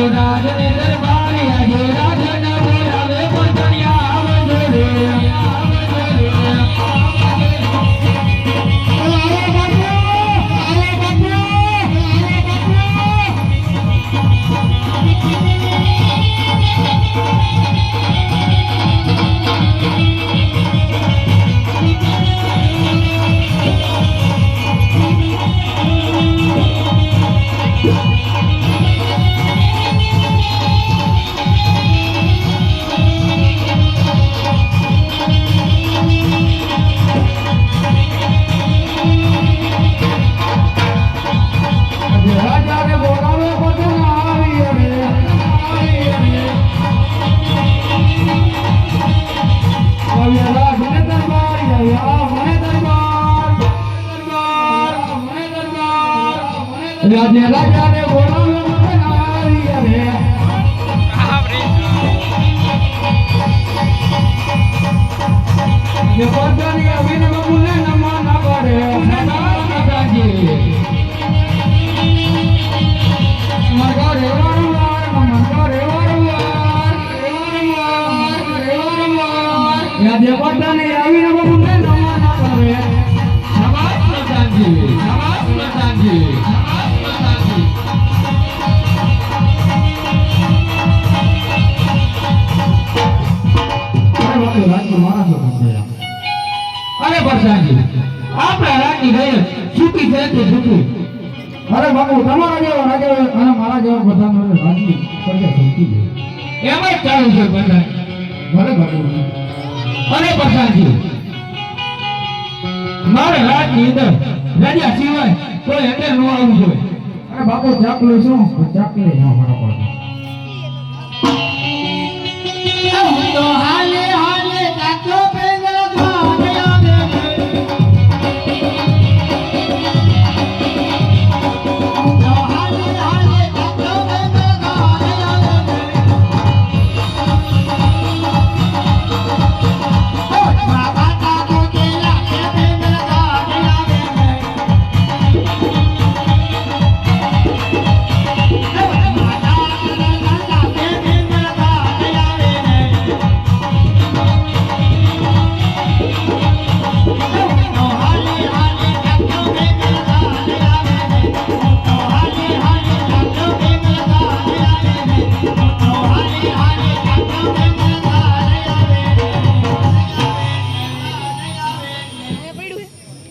રાજને દરબારી આજે રાજને બોલાવે પતણિયા આવજો રે રાજે રાજાને બોલાવે મનાવી રે જે પદની અવિન બબુને નમન કરે રાજી મરગો રે વારવાર મરગો રે વારવાર રાજે પદની અવિન બબુને નમન કરે શાબાશ પ્રધાનજી શાબાશ પ્રધાનજી અરે પ્રધાનજી આપણા રાજી ગયે છૂટી છે કે છૂટી અરે બાપુ તમારા જેવા રાજા અને મારા જેવા પ્રધાન રાજી પડે સમજી જાય એમ જ ચાલુ છે પ્રધાન ભલે બાપુ અરે પ્રધાનજી મારે રાજની અંદર રાજા સિવાય કોઈ એટલે ન આવવું જોઈએ અરે બાપુ ચાકલી શું ચાકલી ન મારા પડે